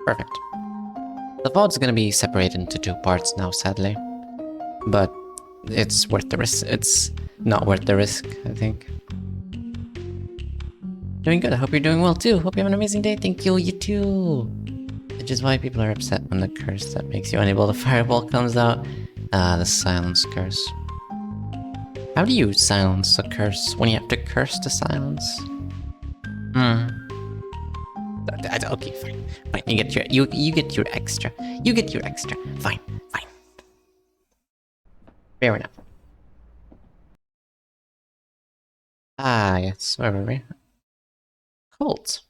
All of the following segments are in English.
Perfect. The VOD's gonna be separated into 2 parts now, sadly. But it's worth the risk. It's not worth the risk, I think. Doing good. I hope you're doing well too. Hope you have an amazing day. Thank you. You too. Which is why people are upset when the curse that makes you unable to fireball comes out. The silence curse. How do you silence a curse when you have to curse to silence? Okay, fine. Fine. You get your extra. You get your extra. Fine. Fine. Fair enough. Ah, yes. Where were we? Cults.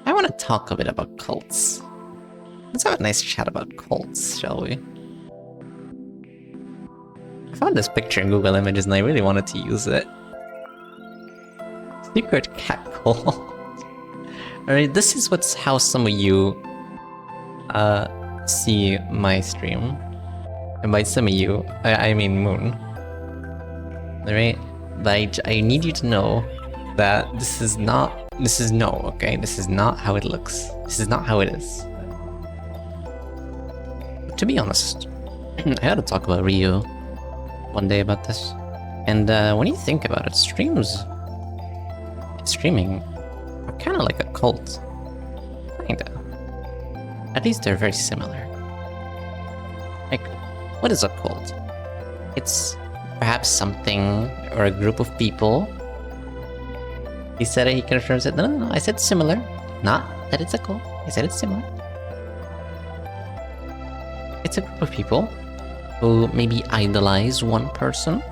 I want to talk a bit about cults. Let's have a nice chat about cults, shall we? I found this picture in Google Images and I really wanted to use it. Secret cat cult. Alright, this is how some of you see my stream. And by some of you, I mean Moon. Alright? But I need you to know that this is not how it looks. This is not how it is. To be honest, I had to talk about Ryu one day about this. And when you think about it, streaming are kind of like a cult. Kinda. At least they're very similar. Like, what is a cult? It's perhaps something or a group of people. He said it, he confirms it. No, I said similar. Not that it's a cult. I said it's similar. It's a group of people who maybe idolize one person.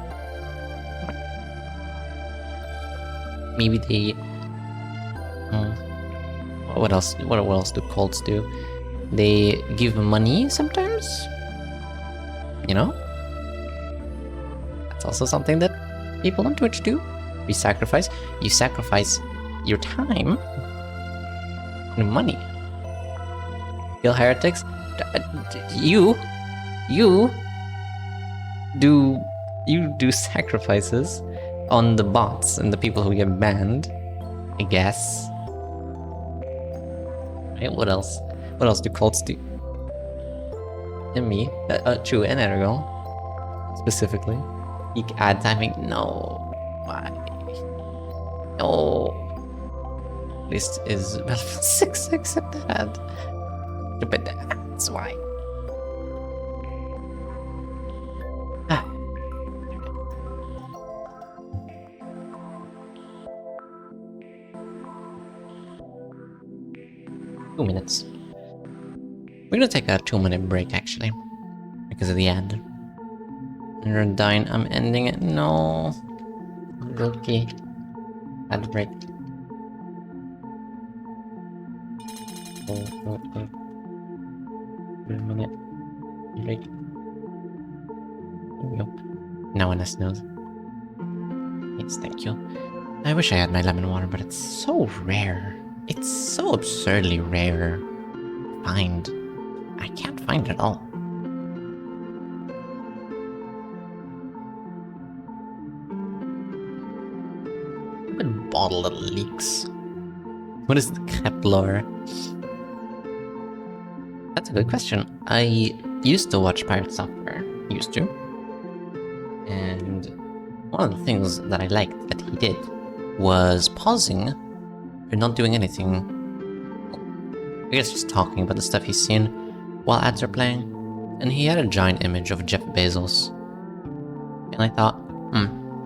Maybe they... What else do cults do? They give money sometimes? You know? That's also something that people on Twitch do. You sacrifice your time and money. Kill heretics? You do sacrifices on the bots and the people who get banned, I guess. Right, what else? What else do cults do? And me. True, and Ergo. Specifically. Ad timing? No. Why? No. List is Battlefield 6, except that. Stupid, that's why. Two minutes. We're gonna take a 2-minute break actually. Because of the ad. And you're dying, I'm ending it. No. Okay. Ad break. Oh. 1 minute. Break. There we go. Now one else knows. Yes, thank you. I wish I had my lemon water, but it's so rare. It's so absurdly rare to find. I can't find it at all. Stupid bottle that leaks. What is the Kepler? That's a good question. I used to watch Pirate Software. Used to. And one of the things that I liked that he did was pausing or not doing anything. I guess just talking about the stuff he's seen while ads are playing. And he had a giant image of Jeff Bezos. And I thought,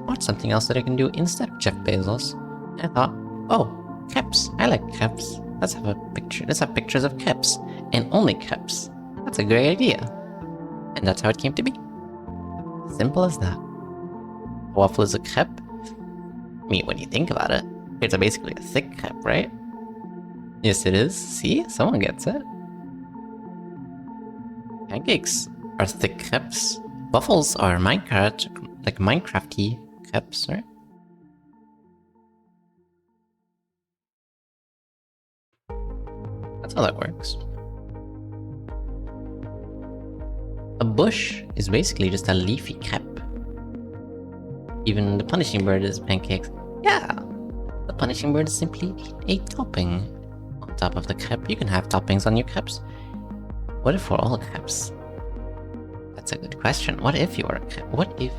what's something else that I can do instead of Jeff Bezos? And I thought, oh, caps. I like caps. Let's have a picture. Let's have pictures of caps. And only caps. That's a great idea. And that's how it came to be. Simple as that. A waffle is a crepe. I mean, when you think about it, it's basically a thick crepe, right? Yes, it is. See? Someone gets it. Pancakes are thick crepes. Waffles are Minecraft-y crepes, right? That's how that works. A bush is basically just a leafy crepe. Even the punishing bird is pancakes. Yeah, the punishing bird is simply a topping on top of the cap. You can have toppings on your caps. What if we're all caps? That's a good question. What if you are a cap? What if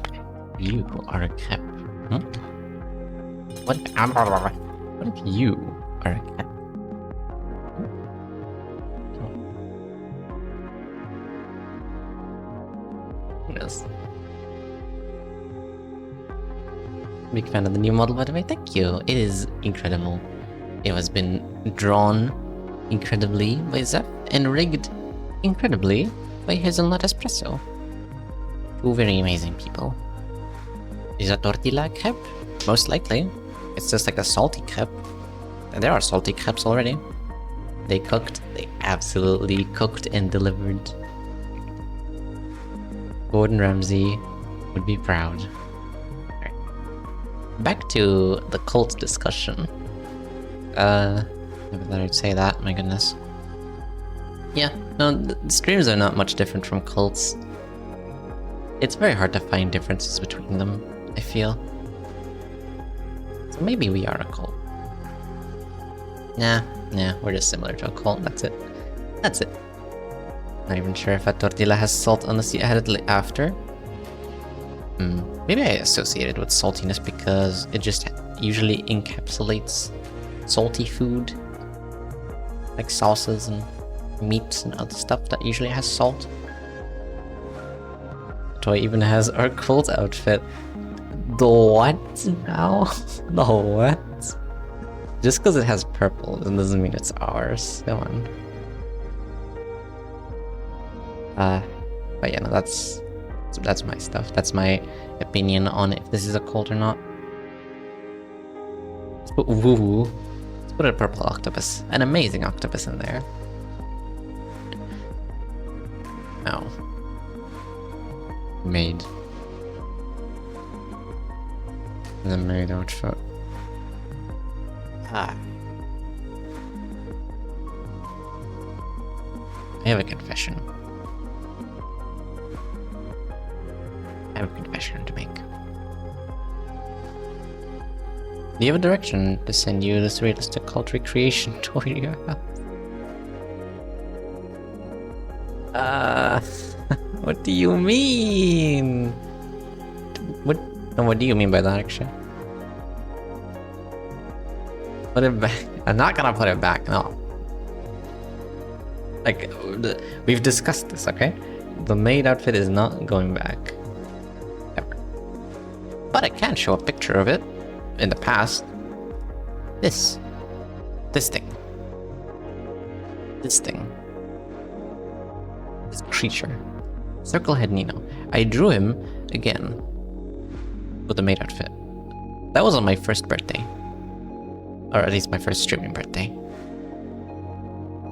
you are a cap? Hmm? What if you are a cap? Who knows? Big fan of the new model, by the way. Thank you. It is incredible. It has been drawn incredibly by Zeph and rigged incredibly by Hazelnut Espresso. Two very amazing people. Is a tortilla cap? Most likely. It's just like a salty cap. And there are salty caps already. They cooked. They absolutely cooked and delivered. Gordon Ramsay would be proud. Right. Back to the cult discussion. Never thought I'd say that, my goodness. Yeah, no, the streams are not much different from cults. It's very hard to find differences between them, I feel. So maybe we are a cult. Nah, we're just similar to a cult, that's it. That's it. Not even sure if a tortilla has salt unless you add it after. Maybe I associate it with saltiness because it just usually encapsulates salty food. Like sauces and meats and other stuff that usually has salt. Toy even has our cult outfit. The what now? The what? Just because it has purple doesn't mean it's ours. Come on. But yeah, no, that's my stuff. That's my opinion on if this is a cult or not. Let's put woo. Let's put a purple octopus, an amazing octopus in there. Oh. Maid. The maid outfit. I have a confession. I have a confession to make. Do you have a direction to send you this realistic cult recreation toy to your house? What do you mean? What do you mean by that, actually? Put it back. I'm not gonna put it back, no. Like, we've discussed this, okay? The maid outfit is not going back. Ever. But I can show a picture of it in the past. This thing. This creature. Circlehead Nino. I drew him again with the maid outfit. That was on my first birthday. Or at least my first streaming birthday.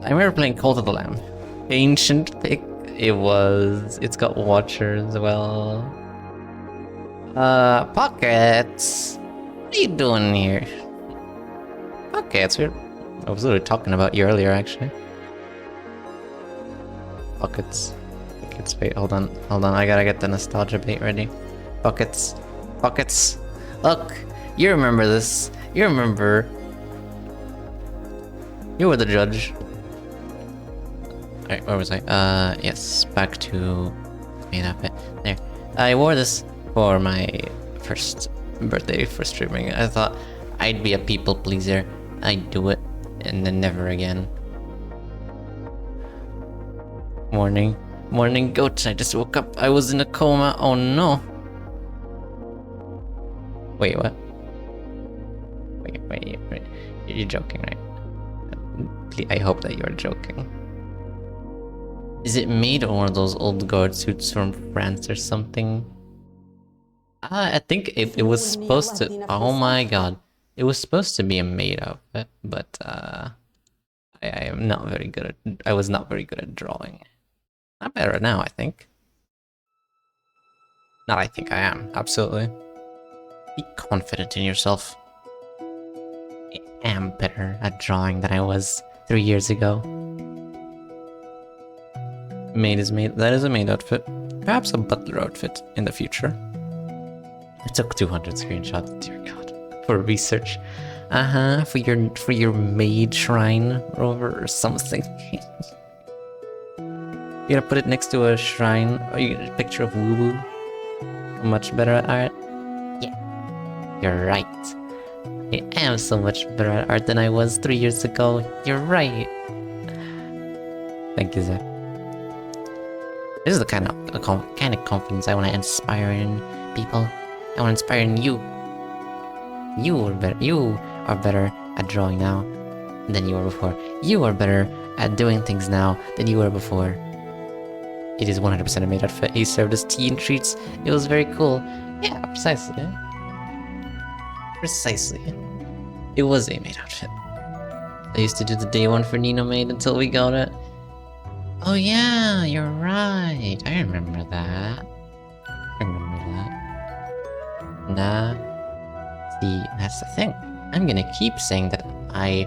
I remember playing Cult of the Lamb. Ancient pick. It's got Watcher as well. Pockets. What are you doing here? Pockets, I was literally talking about you earlier, actually. Pockets. Wait, hold on, I gotta get the nostalgia bait ready. Pockets. Look, you remember this. You remember. You were the judge. Alright, where was I? Yes, back to main outfit. There. I wore this for my first birthday for streaming. I thought I'd be a people pleaser. I'd do it, and then never again. Morning goats, I just woke up. I was in a coma. Oh no. Wait, what? Wait. You're joking, right? Please, I hope that you're joking. Is it made of one of those old guard suits from France or something? I think it was supposed to. Oh my god. It was supposed to be a maid outfit, but I am not very good at. I was not very good at drawing. I'm better now, I think. Not I think I am, absolutely. Be confident in yourself. I am better at drawing than I was 3 years ago. Maid is maid. That is a maid outfit. Perhaps a butler outfit in the future. I took 200 screenshots, dear god, for research. For your maid shrine, Rover, or something. You're gonna put it next to a shrine, or you get a picture of Woo Woo? Much better at art? Yeah, you're right. I am so much better at art than I was 3 years ago. You're right. Thank you, Zach. This is the kind of confidence I want to inspire in people. I want to inspire in you. You are better at drawing now than you were before. You are better at doing things now than you were before. It is 100% a maid outfit. He served us tea and treats. It was very cool. Yeah, precisely. Precisely. It was a maid outfit. I used to do the day one for Nino Maid until we got it. Oh yeah, you're right. I remember that. Nah. See, that's the thing. I'm gonna keep saying that I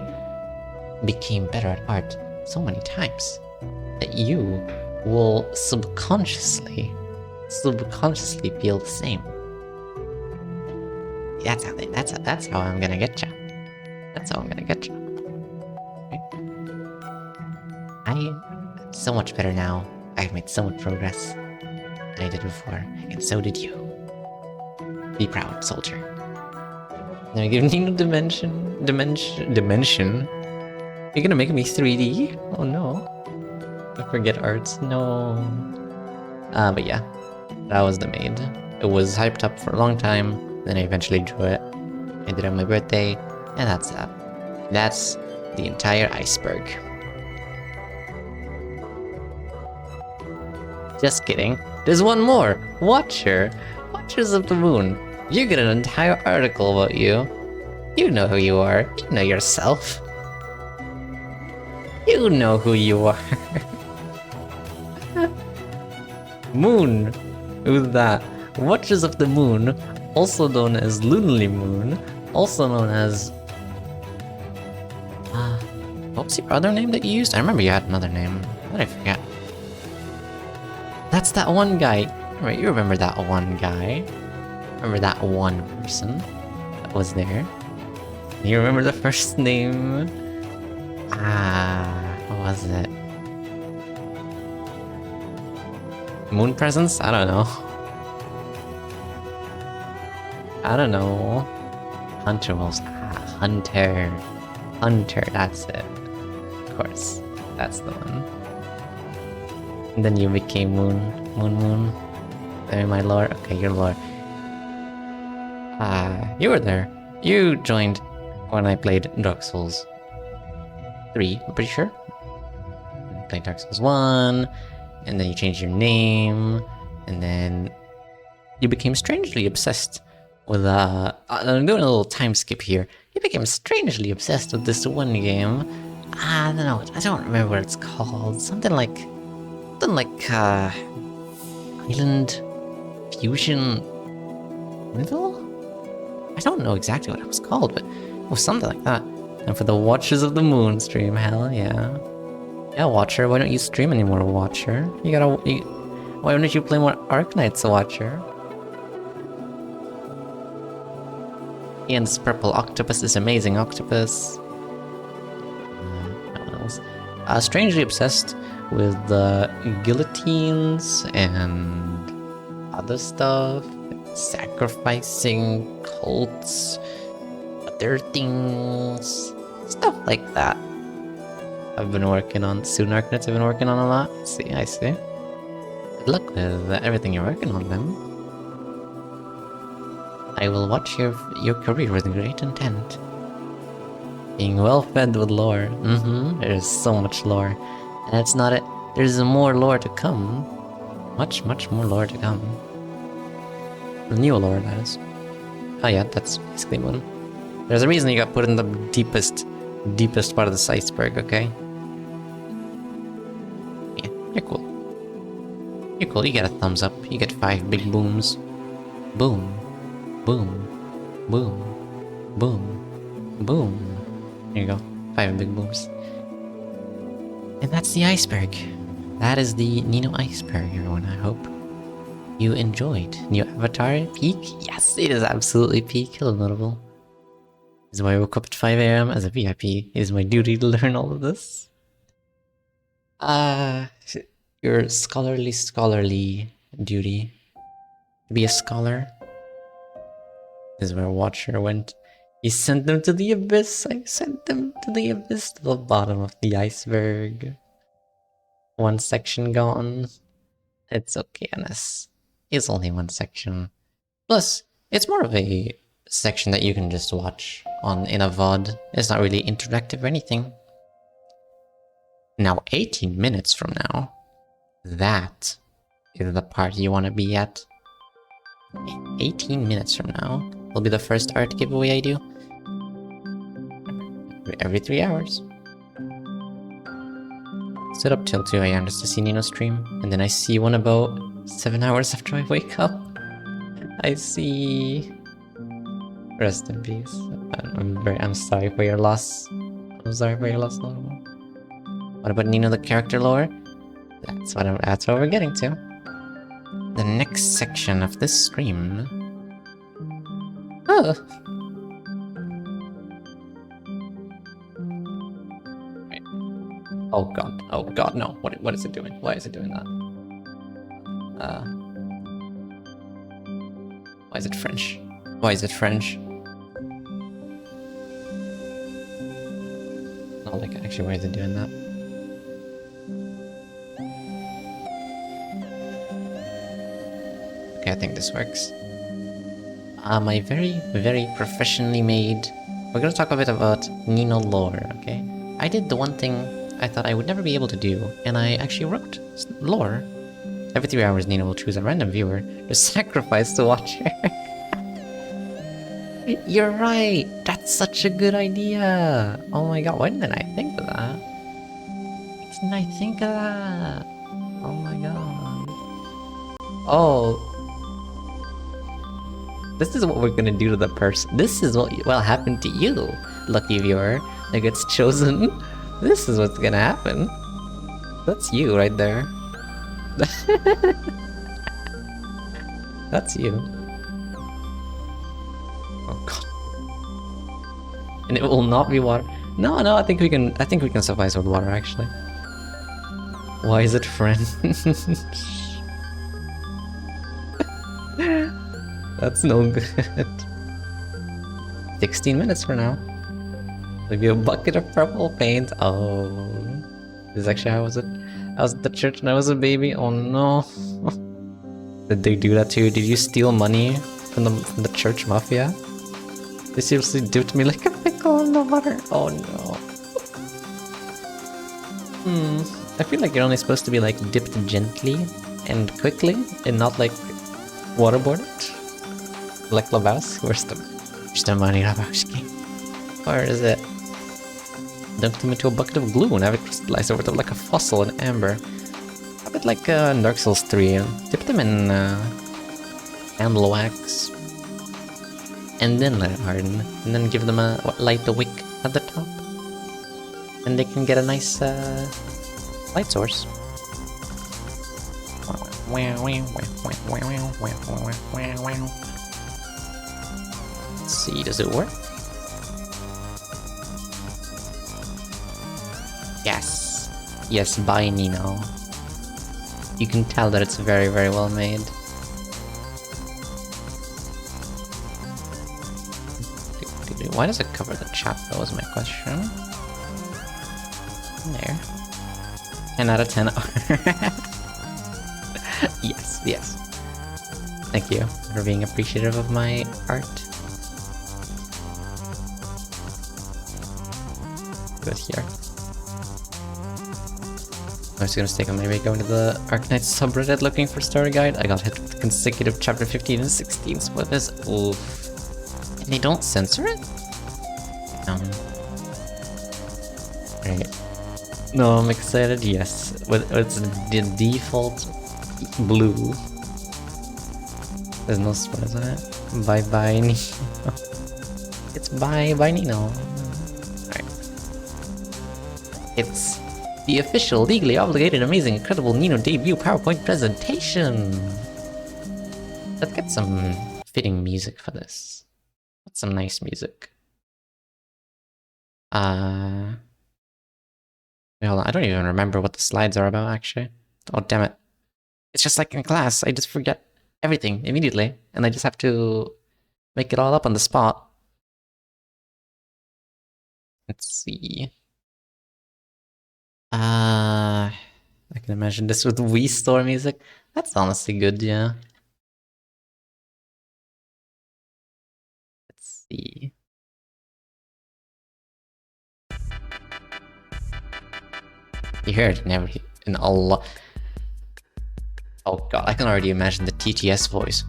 became better at art so many times that you will subconsciously feel the same. That's how I'm gonna get you. That's how I'm gonna get you. I'm so much better now. I've made so much progress than I did before, and so did you. Be proud, soldier. Now give Nino dimension. You're gonna make me 3D? Oh no. I forget arts. No. But yeah, that was the maid. It was hyped up for a long time. Then I eventually drew it. I did it on my birthday, and that's that. That's the entire iceberg. Just kidding. There's one more. Watchers of the Moon. You get an entire article about you. You know who you are. You know yourself. You know who you are. Moon. Who's that? Watchers of the Moon, also known as Lunely Moon, also known as... what was your other name that you used? I remember you had another name. How did I forget? That's that one guy. Right, you remember that one guy. Remember that one person that was there. You remember the first name? What was it? Moon Presence? I don't know. Hunter Wolves. Hunter. Hunter, that's it. Of course. That's the one. And then you became Moon. There, my lore. Okay, your lore. You were there. You joined when I played Dark Souls 3, I'm pretty sure. You played Dark Souls 1, and then you changed your name, and then you became strangely obsessed with I'm doing a little time skip here. You became strangely obsessed with this one game. I don't know. I don't remember what it's called. Something like Island Fusion Riddle? I don't know exactly what it was called, but it was something like that. And for the Watchers of the Moon stream, hell yeah. Yeah, Watcher, why don't you stream anymore, Watcher? Why don't you play more Arknights, Watcher? Ian's purple octopus is amazing octopus. What else? Strangely obsessed with the guillotines and other stuff. Sacrificing cults, other things, stuff like that. I've been working on Arknights. I've been working on a lot. I see. Good luck with everything you're working on, then. I will watch your career with great intent. Being well fed with lore. There's so much lore. And it's not it. There's more lore to come. Much more lore to come. The new lore, that is. Oh yeah, that's basically Moon. There's a reason you got put in the deepest part of this iceberg, okay? Yeah, you're cool. You're cool, you get a thumbs up. You get 5 big booms. Boom. Boom. Boom. Boom. Boom. Here you go. 5 big booms. And that's the iceberg. That is the Nino iceberg, everyone, I hope you enjoyed. New avatar peak? Yes, it is absolutely peak. Hello, Notable. This is why I woke up at 5 a.m. as a VIP. It is my duty to learn all of this. Your scholarly duty. To be a scholar. This is where Watcher went. He sent them to the abyss. I sent them to the abyss, to the bottom of the iceberg. One section gone. It's okay, Anas. It's only one section. Plus, it's more of a section that you can just watch in a VOD. It's not really interactive or anything. Now, 18 minutes from now, that is the part you want to be at. 18 minutes from now will be the first art giveaway I do. Every 3 hours. Sit up till 2 a.m. just to see Nino stream, and then I see one about 7 hours after I wake up. I see... Rest in peace. I'm sorry for your loss. I'm sorry for your loss, Lolo. What about Nino the character lore? That's what we're getting to. The next section of this stream. Oh. Wait. Oh god. Oh god, no. What is it doing? Why is it doing that? Why is it French? Why is it French? Not like actually, why is it doing that? Okay, I think this works. My very professionally made... We're gonna talk a bit about Nino lore, okay? I did the one thing I thought I would never be able to do, and I actually wrote lore. Every 3 hours, Nino will choose a random viewer to sacrifice to watch her. You're right! That's such a good idea! Oh my god, why didn't I think of that? Why didn't I think of that? Oh my god. Oh. This is what we're gonna do to the person. This is what will happen to you, lucky viewer that gets chosen. This is what's gonna happen. That's you right there. That's you. Oh god. And it will not be water. No, I think we can suffice with water actually. Why is it French? That's no good. 16 minutes for now. Maybe a bucket of purple paint. Oh. This is actually how was it? I was at the church and I was a baby. Oh no. Did they do that to you? Did you steal money from the church mafia? They seriously dipped me like a pickle in the water. Oh no. I feel like you're only supposed to be like dipped gently and quickly and not like waterboarded. Like Lebowski. Where's the money, Lebowski? Where is it? Dunked him into a bucket of glue and have it crystallized over top like a fossil in amber. A bit like Dark Souls 3. Dip them in candle wax. And then let it harden. And then give them light the wick at the top. And they can get a nice light source. Let's see, does it work? Yes. Yes, by Nino. You can tell that it's very well made. Why does it cover the chat though is my question. There. 10 out of 10. Yes. Thank you for being appreciative of my art. Good here. I was gonna stake on my way going to the Arknights subreddit looking for story guide. I got hit with consecutive chapter 15 and 16 spoilers. Oof. And they don't censor it? Right. No, I'm excited, yes. It's the default blue. There's no spoilers on it. Bye Nino. It's bye Nino. Alright. It's the official, legally obligated, amazing, incredible Nino debut PowerPoint presentation! Let's get some fitting music for this. What's some nice music? Wait, hold on. I don't even remember what the slides are about, actually. Oh, damn it. It's just like in class. I just forget everything immediately, and I just have to make it all up on the spot. Let's see. I can imagine this with Wii Store music. That's honestly good, yeah. Let's see. You hear it in a lot. Oh god, I can already imagine the TTS voice.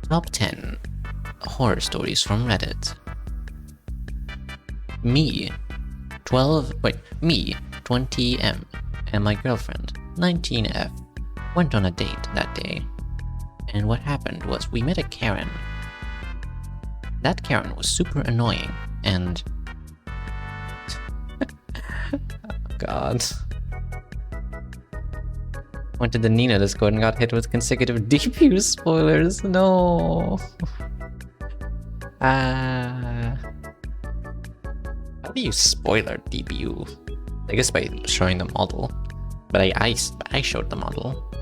Top 10 horror stories from Reddit. Me, 20M, and my girlfriend, 19F, went on a date that day. And what happened was we met a Karen. That Karen was super annoying, and... oh god. Went to the Nina Discord and got hit with consecutive DPU spoilers. No. How do you spoiler DPU? I guess by showing the model. But I showed the model.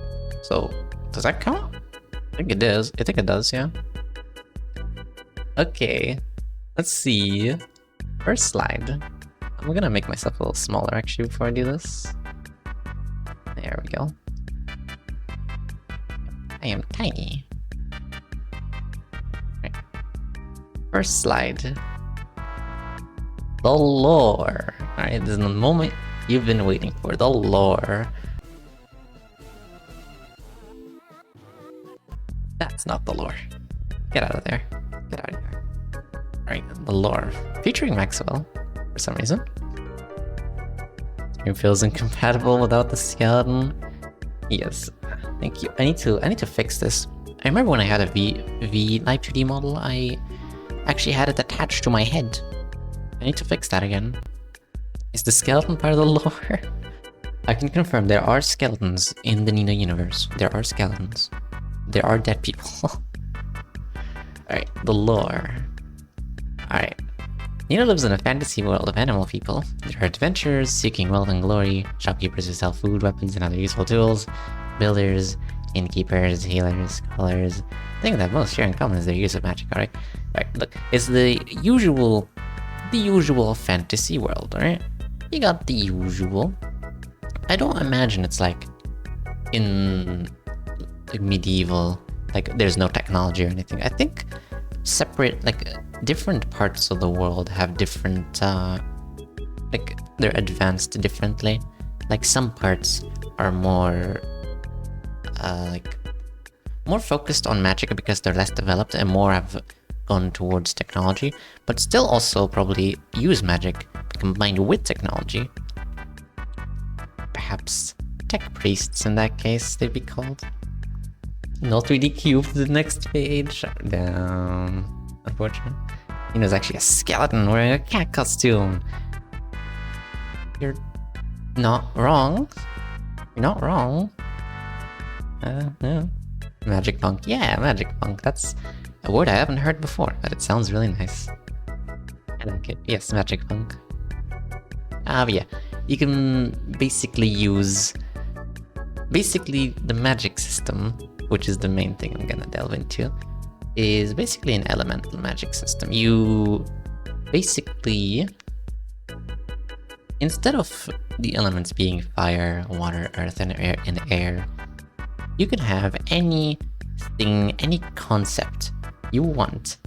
So, does that count? I think it does. I think it does, yeah. Okay. Let's see. First slide. I'm gonna make myself a little smaller actually before I do this. There we go. I am tiny. Right. First slide. The lore. Alright, this is the moment you've been waiting for. The lore. That's not the lore. Get out of there. Get out of here. Alright, the lore. Featuring Maxwell, for some reason. Stream feels incompatible without the skeleton. Yes. Thank you. I need to fix this. I remember when I had a V Live 2D model, I actually had it attached to my head. I need to fix that again. Is the skeleton part of the lore? I can confirm there are skeletons in the Nina universe. There are skeletons. There are dead people. Alright, the lore. Alright. Nina lives in a fantasy world of animal people. There are adventurers seeking wealth and glory, shopkeepers who sell food, weapons, and other useful tools, builders, innkeepers, healers, scholars. The thing that most share in common is their use of magic, alright? Alright, look, it's the usual fantasy world, alright? You got the usual. I don't imagine it's like in like medieval, like there's no technology or anything. I think separate, like different parts of the world have different, like they're advanced differently. Like some parts are more, like more focused on magic because they're less developed and more have gone towards technology, but still also probably use magic combined with technology. Perhaps tech priests in that case, they'd be called. No 3D cube to the next page. Down. Unfortunate. You know, it's actually a skeleton wearing a cat costume. You're not wrong. You're not wrong. No. Magic punk. Yeah, magic punk. That's a word I haven't heard before, but it sounds really nice. I like it. Yes, magic punk. But yeah, you can basically use... Basically, the magic system, which is the main thing I'm gonna delve into, is basically an elemental magic system. You basically... Instead of the elements being fire, water, earth, and air, you can have anything, any concept you want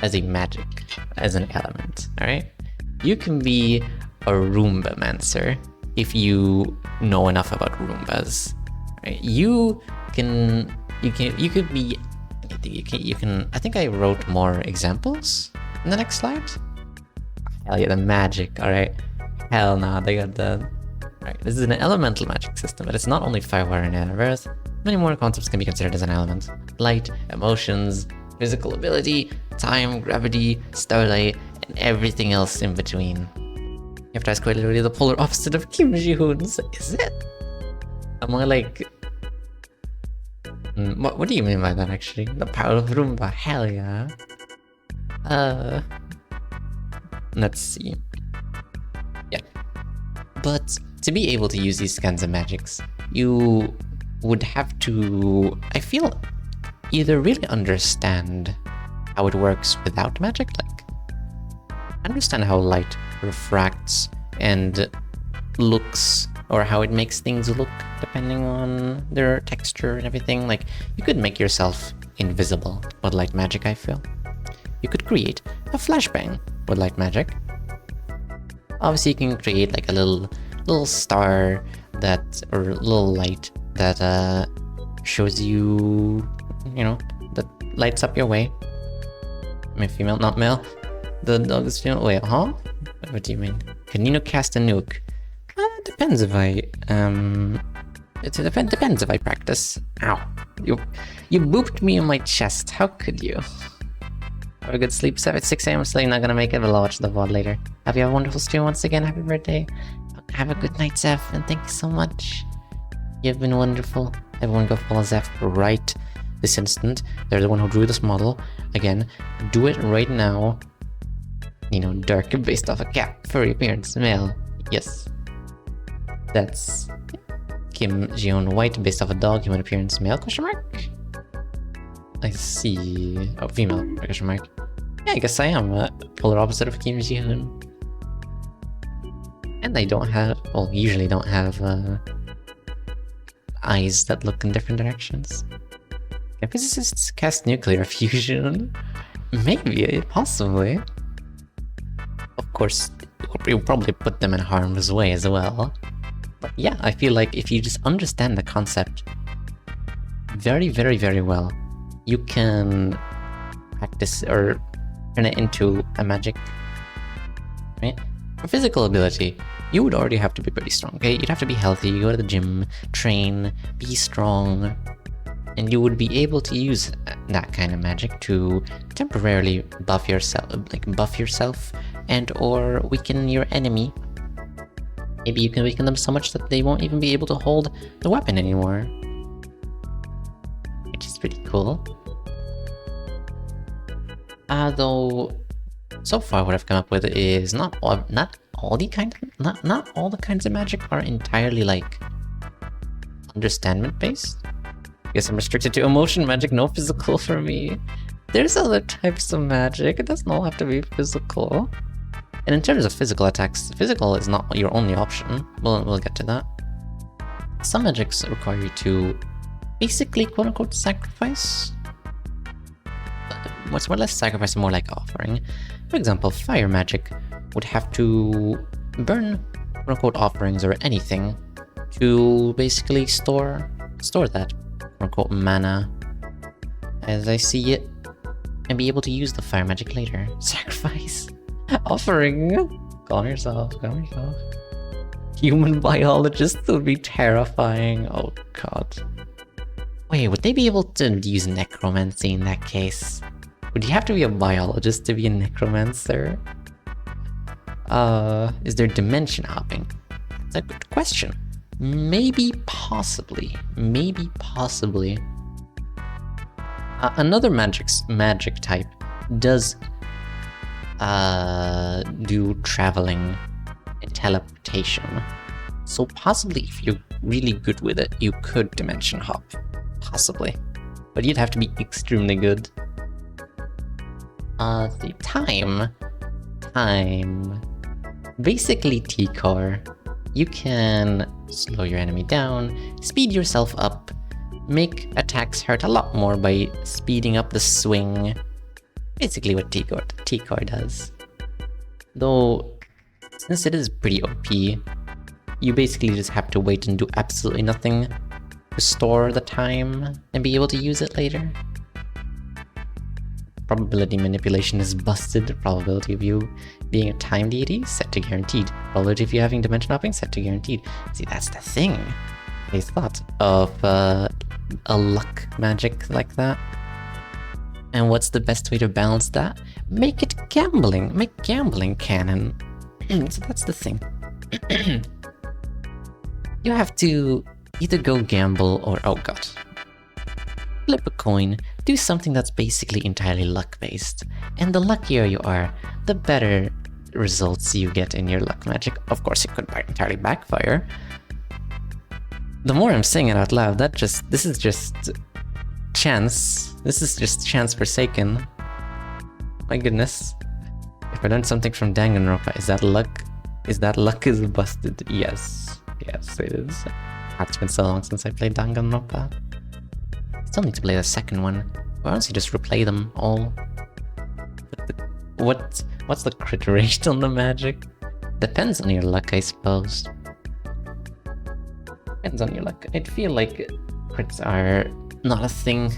as a magic, as an element, alright? You can be a Roomba-mancer if you know enough about Roombas, right? You could be anything. You can, I think I wrote more examples in the next slide. Hell yeah, the magic, alright? Hell nah, they got the... Right, this is an elemental magic system, but it's not only fire, water, and air, earth. Many more concepts can be considered as an element. Light, emotions, physical ability, time, gravity, starlight, and everything else in between. You have to ask quite literally the polar opposite of Kim Ji-hoon's, is it? I'm more like... What do you mean by that, actually? The power of Roomba, hell yeah. Let's see. But to be able to use these kinds of magics, you would have to, I feel, either really understand how it works without magic, like understand how light refracts and looks, or how it makes things look depending on their texture and everything. Like, you could make yourself invisible with light magic, I feel. You could create a flashbang with light magic. Obviously, you can create like a little star that, or little light that shows you, that lights up your way. I mean, female, not male. The dog is female. Wait, huh? What do you mean? Can you cast a nuke? Depends if I depends if I practice. Ow! You booped me in my chest. How could you? Have a good sleep. 6 a.m. Still not gonna make it, but I'll watch the VOD later. Have you have a wonderful stream once again. Happy birthday. Have a good night, Zeph, and thank you so much. You've been wonderful. Everyone go follow Zeph right this instant. They're the one who drew this model. Again, do it right now. Dark based off a cat. Furry appearance, male. Yes. That's Kim Ji-hoon White based off a dog. Human appearance, male? Question mark? I see. Oh, female? Question mark. Yeah, I guess I am a polar opposite of Kim Ji-hoon. And I don't have, well, usually don't have eyes that look in different directions. Can physicists cast nuclear fusion? Maybe, possibly. Of course, you'll probably put them in harm's way as well. But yeah, I feel like if you just understand the concept very, very, very well, you can practice or turn it into a magic, right? For physical ability, you would already have to be pretty strong, okay? You'd have to be healthy, you go to the gym, train, be strong, and you would be able to use that kind of magic to temporarily buff yourself, and or weaken your enemy. Maybe you can weaken them so much that they won't even be able to hold the weapon anymore. Which is pretty cool. Though, so far what I've come up with is not all the kinds of magic are entirely like understandment based. Guess I'm restricted to emotion magic, no physical for me. There's other types of magic, it doesn't all have to be physical. And in terms of physical attacks, physical is not your only option. We'll get to that. Some magics require you to basically quote-unquote sacrifice. What's more or less sacrifice and more like offering. For example, fire magic would have to burn quote-unquote offerings or anything to basically store that quote-unquote mana as I see it, and be able to use the fire magic later. Sacrifice. Offering. Calm yourself. Human biologists would be terrifying. Oh god. Wait, would they be able to use necromancy in that case? Would you have to be a biologist to be a necromancer? Is there dimension hopping? That's a good question. Maybe possibly. Another magic type does do traveling and teleportation. So possibly if you're really good with it, you could dimension hop. Possibly. But you'd have to be extremely good. The time. Basically T-core. You can slow your enemy down, speed yourself up, make attacks hurt a lot more by speeding up the swing. Basically what T-core does. Though, since it is pretty OP, you basically just have to wait and do absolutely nothing to store the time and be able to use it later. Probability manipulation is busted. Probability of you being a time deity, set to guaranteed. Probability of you having dimension hopping, set to guaranteed. See, that's the thing. I thought of a luck magic like that. And what's the best way to balance that? Make it gambling. Make gambling canon. So that's the thing. You have to either go gamble or, oh god, flip a coin, do something that's basically entirely luck-based. And the luckier you are, the better results you get in your luck magic. Of course, it could entirely backfire. The more I'm saying it out loud, this is just chance. This is just chance forsaken. My goodness. If I learned something from Danganronpa, is that luck? Is that luck is busted? Yes. Yes, it is. It's been so long since I played Danganronpa. I still need to play the second one. Why don't you just replay them all? What's the crit rate on the magic? Depends on your luck, I suppose. Depends on your luck. I'd feel like crits are not a thing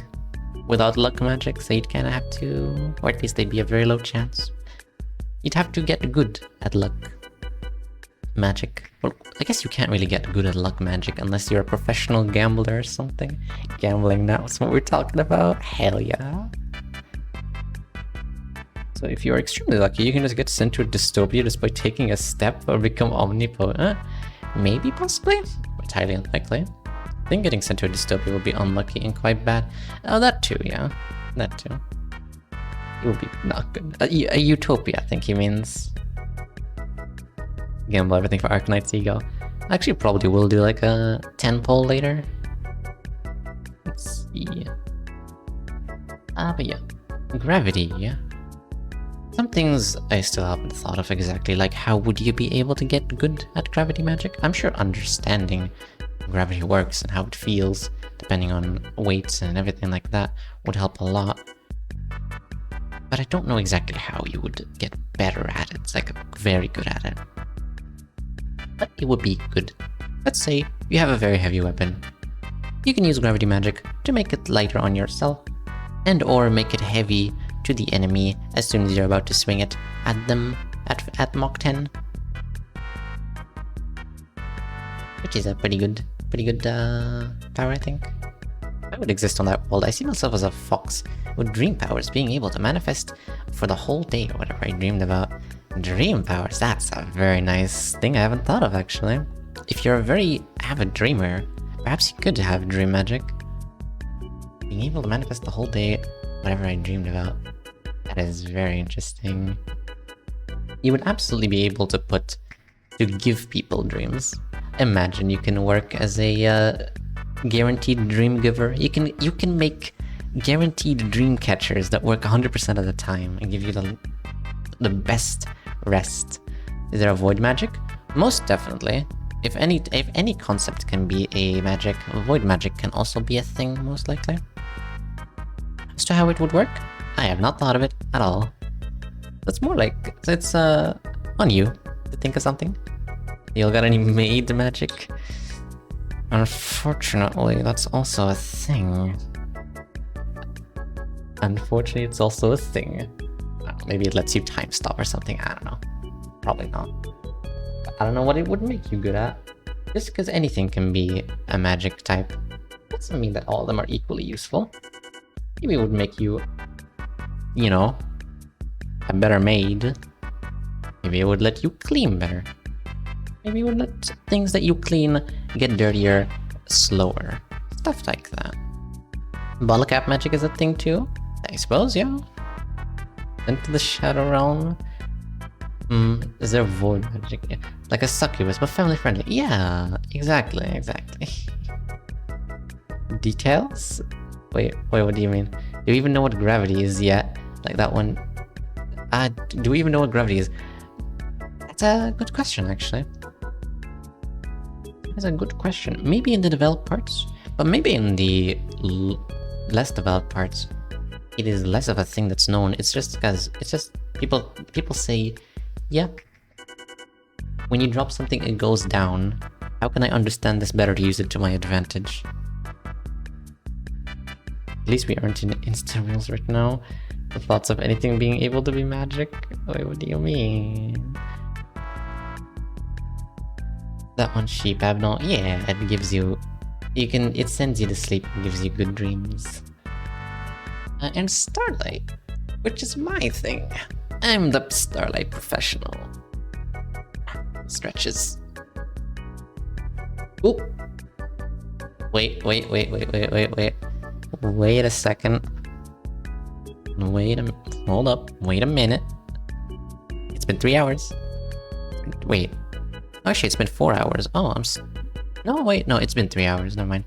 without luck magic, so you'd kind of have to, or at least they'd be a very low chance. You'd have to get good at luck magic. Well, I guess you can't really get good at luck magic unless you're a professional gambler or something. Gambling, that's what we're talking about. Hell yeah. So if you're extremely lucky, you can just get sent to a dystopia just by taking a step or become omnipotent. Maybe, possibly, but highly unlikely. I think getting sent to a dystopia would be unlucky and quite bad. Oh, that too, yeah. That too. It would be not good. A utopia, I think he means. Gamble everything for Arcanite's ego. Actually, probably will do like a 10 poll later. Let's see. But yeah. Gravity, yeah. Some things I still haven't thought of exactly, like how would you be able to get good at gravity magic? I'm sure understanding how gravity works and how it feels, depending on weights and everything like that, would help a lot. But I don't know exactly how you would get better at it, it's like very good at it. But it would be good. Let's say you have a very heavy weapon. You can use gravity magic to make it lighter on yourself, and or make it heavy to the enemy as soon as you're about to swing it at them at Mach 10. Which is a pretty good power, I think. I would exist on that world. I see myself as a fox with dream powers, being able to manifest for the whole day or whatever I dreamed about. Dream powers, that's a very nice thing I haven't thought of actually. If you're a very avid dreamer, perhaps you could have dream magic. Being able to manifest the whole day whatever I dreamed about. That is very interesting. You would absolutely be able to give people dreams. Imagine you can work as a guaranteed dream giver. You can make guaranteed dream catchers that work 100% of the time and give you the best rest. Is there a void magic? Most definitely. If any concept can be a magic, void magic can also be a thing, most likely. As to how it would work, I have not thought of it at all. It's more like it's on you to think of something. You got any made magic? Unfortunately, that's also a thing. Unfortunately, it's also a thing. Maybe it lets you time stop or something, I don't know. Probably not. But I don't know what it would make you good at. Just because anything can be a magic type doesn't mean that all of them are equally useful. Maybe it would make you, you know, a better maid. Maybe it would let you clean better. Maybe it would let things that you clean get dirtier slower. Stuff like that. Bottle cap magic is a thing too, I suppose, yeah. Into the Shadow Realm. Is there void magic? Yeah. Like a succubus, but family friendly. Yeah, exactly. Details? Wait, what do you mean? Do you even know what gravity is yet? Like that one. Do we even know what gravity is? That's a good question, actually. That's a good question. Maybe in the developed parts, but maybe in the less developed parts, it is less of a thing that's known. It's just because people say, yeah, when you drop something, it goes down. How can I understand this better to use it to my advantage? At least we aren't in Insta Reels right now. The thoughts of anything being able to be magic? Wait, what do you mean? That one sheep abnormal. Yeah, it gives you... it sends you to sleep and gives you good dreams. And Starlight, which is my thing. I'm the Starlight professional. Stretches. Oop. Wait. Wait a second. Hold up. Wait a minute. It's been 3 hours. Wait. Actually, it's been 4 hours. Oh, no, wait. No, it's been 3 hours. Never mind.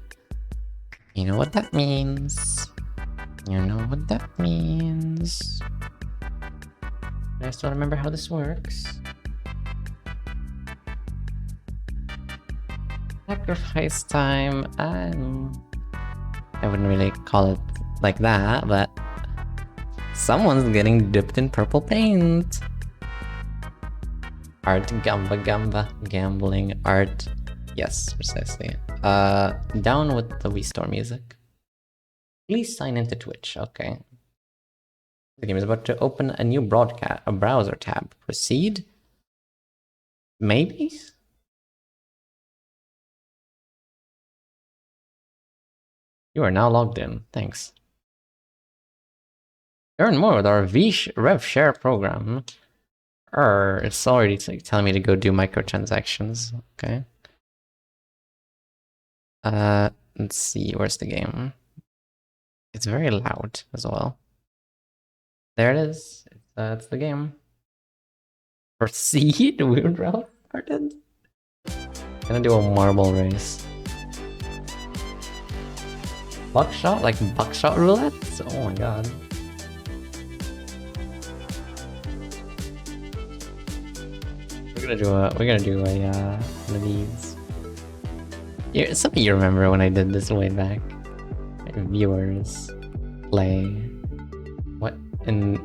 You know what that means. You know what that means. I still remember how this works. Sacrifice time. I wouldn't really call it like that, but someone's getting dipped in purple paint. Art gamba gamba. Gambling art. Yes, precisely. Down with the Wii Store music. Please sign into Twitch. Okay. The game is about to open a new browser tab. Proceed? Maybe? You are now logged in. Thanks. Earn more with our Rev Share program. It's already telling me to go do microtransactions. Okay. Let's see. Where's the game? It's very loud as well. There it is. It's the game. Proceed? Weird route started. Gonna do a marble race. Buckshot? Like buckshot roulette? Oh my god. We're gonna do a one of these. Yeah, some of you remember when I did this way back. Viewers play what in